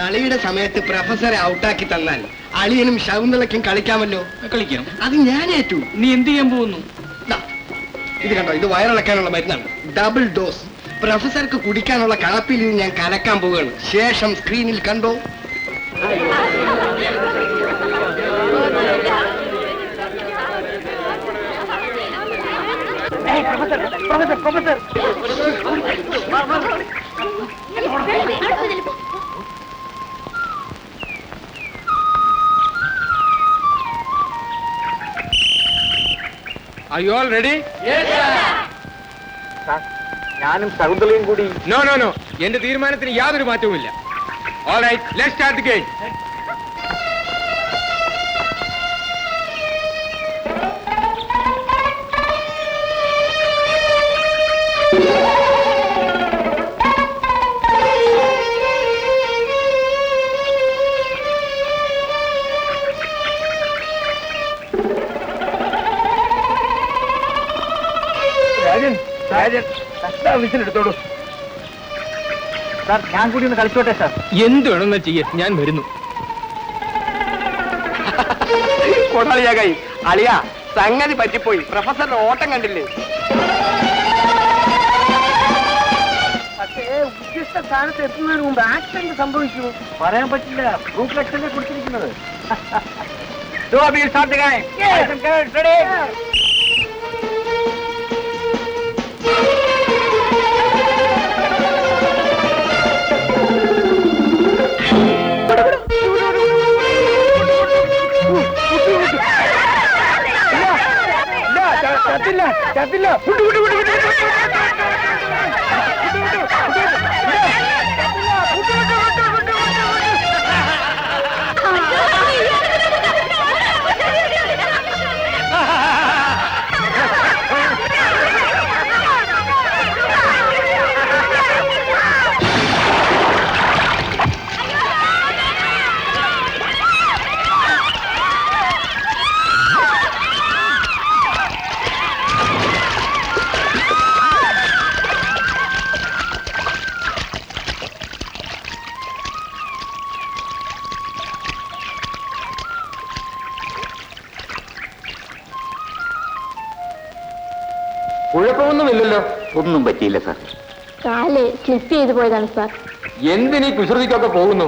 കളിയുടെ സമയത്ത് പ്രൊഫസറെ ഔട്ടാക്കി തന്നാൽ അളിയനും ശകുന്തളയ്ക്കും കളിക്കാമല്ലോ. കളിക്കാം. അത് ഞാൻ ഏറ്റു. നീ എന്ത് ചെയ്യാൻ പോകുന്നു? ഇത് കണ്ടോ, ഇത് വയറിളക്കാനുള്ള മരുന്നാണ്. Double dose. പ്രൊഫസർക്ക് കുടിക്കാനുള്ള കാപ്പിയിൽ നിന്ന് ഞാൻ കലക്കാൻ പോവുകയാണ്. ശേഷം സ്ക്രീനിൽ കണ്ടോ. Are you all ready? Yes, sir. ഞാനും ശകുന്തളയും കൂടി. No. എന്റെ തീരുമാനത്തിന് യാതൊരു മാറ്റവുമില്ല. All right, let's start the game. വിസിലെടുത്തോളൂ സാർ. ഞാൻ കൂടി ഒന്ന് കളിച്ചോട്ടെ സാർ. എന്ത് വേണമെന്ന് ചെയ്യ, ഞാൻ വരുന്നു. കൊടാളിയാകായി അളിയ, സംഗതി പറ്റിപ്പോയി. പ്രൊഫസറുടെ ഓട്ടം കണ്ടില്ലേ? പക്ഷേ ഉദ്ദിഷ്ട സ്ഥാനത്ത് എത്തുന്നതിന് മുമ്പ് ആക്സിഡന്റ് സംഭവിച്ചു. പറയാൻ പറ്റില്ല. ഗ്രൂപ്പ് ലക്ഷനെ കുറിച്ചിരിക്കുന്നത്. ചത്തില്ല. കുഴപ്പമൊന്നുമില്ലല്ലോ. ഒന്നും പറ്റിയില്ല സാർ. കാല് സ്ലിപ്പ് ചെയ്തു പോയതാണ് സാർ. എന്തിനീ കുസൃതിക്കൊക്കെ പോകുന്നു?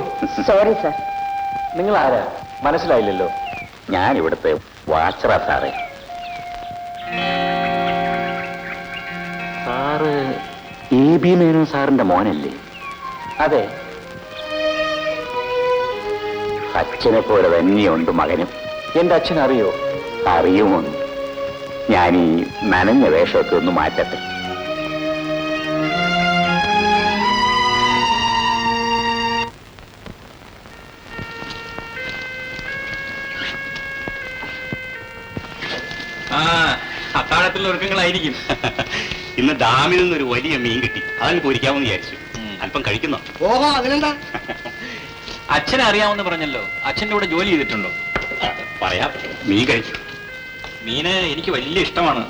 Sorry sir. നിങ്ങൾ ആരാ? മനസ്സിലായില്ലല്ലോ. ഞാൻ ഇവിടുത്തെ വാച്ചറാ സാറേ. സാറ് AB മേനോൻ സാറിന്റെ മോനല്ലേ? അതെ. അച്ഛനെ പോലെ തന്നെയുണ്ട് മകനും. എന്റെ അച്ഛൻ അറിയോ? അറിയുമോന്ന്. ഞാൻ ഈ നനഞ്ഞ വേഷമൊക്കെ ഒന്ന് മാറ്റട്ടെ. അത്താഴത്തിലുള്ള ഒരുക്കങ്ങളായിരിക്കും. ഇന്ന് ഡാമിൽ നിന്നൊരു വലിയ മീൻ കിട്ടി. അതങ്ങ് പൊരിക്കാമെന്ന് വിചാരിച്ചു. അല്പം കഴിക്കുന്നോ? ഓഹോ, അതിനെന്താ? അച്ഛനെ അറിയാമെന്ന് പറഞ്ഞല്ലോ. അച്ഛൻ്റെ കൂടെ ജോലി ചെയ്തിട്ടുണ്ടോ? പറയാം. മീൻ കഴിച്ചു. മീന് എനിക്ക് വലിയ ഇഷ്ടമാണ്.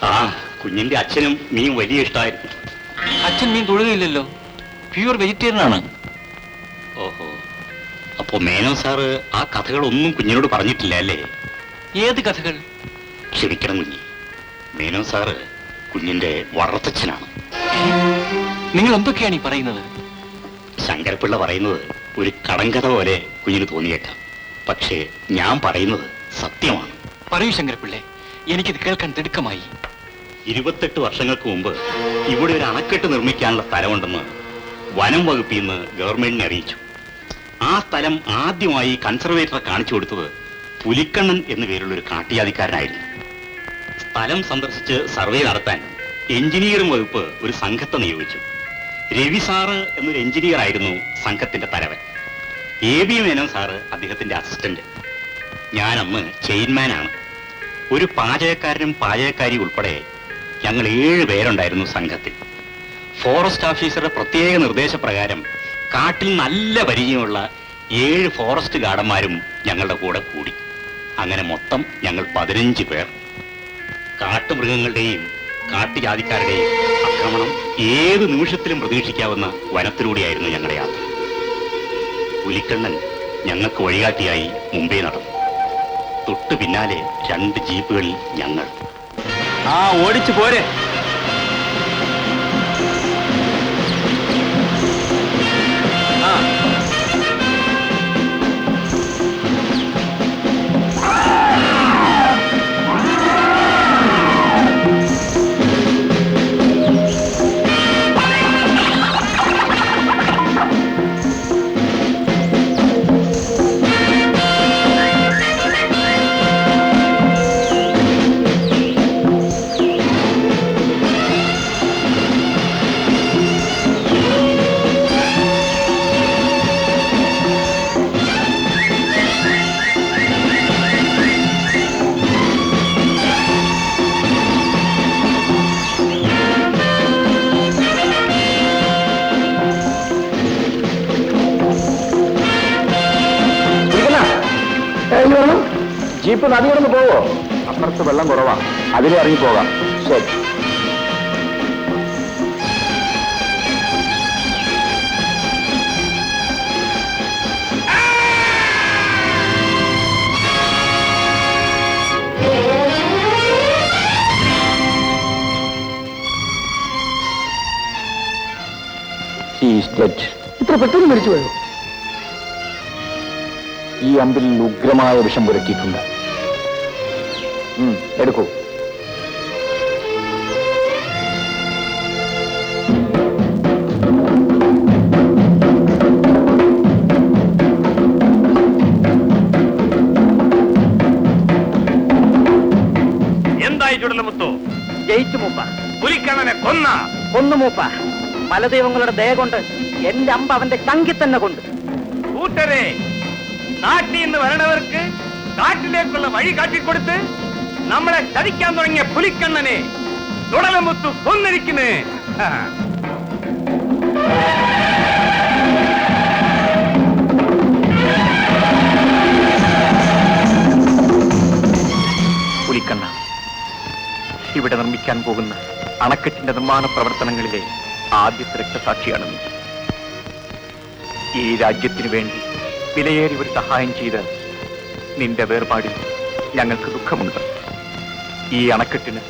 ആ, കുഞ്ഞിന്റെ അച്ഛനും മീൻ വലിയ ഇഷ്ടമായിരുന്നു. അച്ഛൻ മീൻ തൊഴുകയില്ലല്ലോ. പ്യൂർ വെജിറ്റേറിയൻ ആണ്. ഓഹോ, അപ്പോ മേനോൻ സാറ് ആ കഥകളൊന്നും കുഞ്ഞിനോട് പറഞ്ഞിട്ടില്ല അല്ലേ? ഏത് കഥകൾ? ക്ഷമിക്കണം കുഞ്ഞി, മേനോൻ സാറ് കുഞ്ഞിന്റെ വളർത്തച്ഛനാണ്. നിങ്ങൾ എന്തൊക്കെയാണ് ഈ പറയുന്നത്? ശങ്കരപ്പിള്ള പറയുന്നത് ഒരു കടങ്കഥ പോലെ കുഞ്ഞിന് തോന്നിയേക്കാം. പക്ഷേ ഞാൻ പറയുന്നത് സത്യമാണ്. പറയൂ ശങ്കരപ്പിള്ളേ, എനിക്കിത് കേൾക്കാൻ തിടുക്കമായി. 28 വർഷങ്ങൾക്ക് മുമ്പ് ഇവിടെ ഒരു അണക്കെട്ട് നിർമ്മിക്കാനുള്ള സ്ഥലമുണ്ടെന്ന് വനം വകുപ്പിൽ നിന്ന് ഗവൺമെന്റിനെ അറിയിച്ചു. ആ സ്ഥലം ആദ്യമായി കൺസർവേറ്ററെ കാണിച്ചു കൊടുത്തത് പുലിക്കണ്ണൻ എന്നു പേരുള്ള ഒരു കാട്ടിയാദിക്കാരനായിരുന്നു. സ്ഥലം സന്ദർശിച്ച് സർവേ നടത്താൻ എഞ്ചിനീയറിംഗ് വകുപ്പ് ഒരു സംഘത്തെ നിയോഗിച്ചു. രവി സാറ് എന്നൊരു എഞ്ചിനീയർ ആയിരുന്നു സംഘത്തിന്റെ തലവൻ. AB മേനോൻ സാറ് അദ്ദേഹത്തിന്റെ അസിസ്റ്റന്റ്. ഞാൻ അന്ന് ചെയിൻമാനാണ്. ഒരു പാചകക്കാരനും പാചകക്കാരി ഉൾപ്പെടെ ഞങ്ങൾ 7 പേരുണ്ടായിരുന്നു സംഘത്തിൽ. ഫോറസ്റ്റ് ഓഫീസറുടെ പ്രത്യേക നിർദ്ദേശപ്രകാരം കാട്ടിൽ നല്ല പരിചയമുള്ള 7 ഫോറസ്റ്റ് ഗാർഡന്മാരും ഞങ്ങളുടെ കൂടെ കൂടി. അങ്ങനെ മൊത്തം ഞങ്ങൾ 15 പേർ. കാട്ടുമൃഗങ്ങളുടെയും കാട്ടുജാതിക്കാരുടെയും ആക്രമണം ഏത് നിമിഷത്തിലും പ്രതീക്ഷിക്കാവുന്ന വനത്തിലൂടെയായിരുന്നു ഞങ്ങളുടെ യാത്ര. പുലിക്കണ്ണൻ ഞങ്ങൾക്ക് വഴികാട്ടിയായി മുമ്പേ നടന്നു. തൊട്ടു പിന്നാലെ 2 ജീപ്പുകളിൽ ഞങ്ങൾ. ആ ഓടിച്ചു പോരെ. ആ ജീപ്പ് നദി കിടന്ന് പോവോ? അപ്പുറത്ത് വെള്ളം കുറവാ, അതിലെ ഇറങ്ങി പോകാം. ശരി. ഇത്ര പെട്ടെന്ന് മരിച്ചു പോയോ? ഈ അമ്പിൽ ഉഗ്രമായ വിഷം പുരട്ടിയിട്ടുണ്ട്. എടുക്കൂ. എന്തായി ചുടലമുത്തോ? ജയിച്ചു മൂപ്പ. പുലിക്കണ്ണനെ കൊന്നു മൂപ്പ. മലദൈവങ്ങളുടെ ദയ കൊണ്ട് എന്റെ അമ്പ അവന്റെ ചങ്കിൽ തന്നെ കൊണ്ട്. കൂട്ടരെ, നാട്ടിൽ നിന്ന് വരണവർക്ക് കാട്ടിലേക്കുള്ള വഴി കാട്ടിക്കൊടുത്ത് നമ്മളെ ചതിക്കാൻ തുടങ്ങിയ പുലിക്കണ്ണനെ ചുടലമുത്തു കൊന്നിരിക്കുന്നേ. പുലിക്കണ്ണ, ഇവിടെ നിർമ്മിക്കാൻ പോകുന്ന അണക്കെട്ടിന്റെ നിർമ്മാണ പ്രവർത്തനങ്ങളിലെ ആദ്യത്തെ രക്തസാക്ഷിയാണ് നീ. ഈ രാജ്യത്തിനു വേണ്ടി വിലയേറി ഒരു സഹായം ചെയ്ത് നിന്റെ വേർപാടിൽ ഞങ്ങൾക്ക് ദുഃഖമുണ്ട്. ഈ അണക്കെട്ടിന്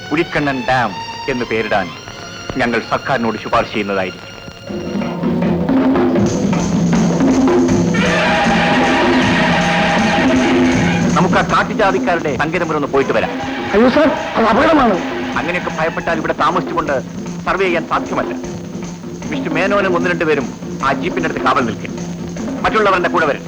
പുലിക്കണ്ണൻ ഡാം എന്ന് പേരിടാൻ ഞങ്ങൾ സർക്കാരിനോട് ശുപാർശ ചെയ്യുന്നതായിരിക്കും. നമുക്ക് ആ കാട്ടുജാതിക്കാരുടെ സങ്കരമുറൊന്ന് പോയിട്ട് വരാം. അയ്യോ സാർ, അത് അപകടമാണ്. അങ്ങനെയൊക്കെ ഭയപ്പെട്ടാൽ ഇവിടെ താമസിച്ചുകൊണ്ട് സർവേ ചെയ്യാൻ സാധ്യമല്ല. മിസ്റ്റർ മേനോനും 1-2 പേരും ആ ജീപ്പിന്റെ അടുത്ത് കാവൽ നിൽക്കും. മറ്റുള്ളവരുടെ കൂടെ വരും.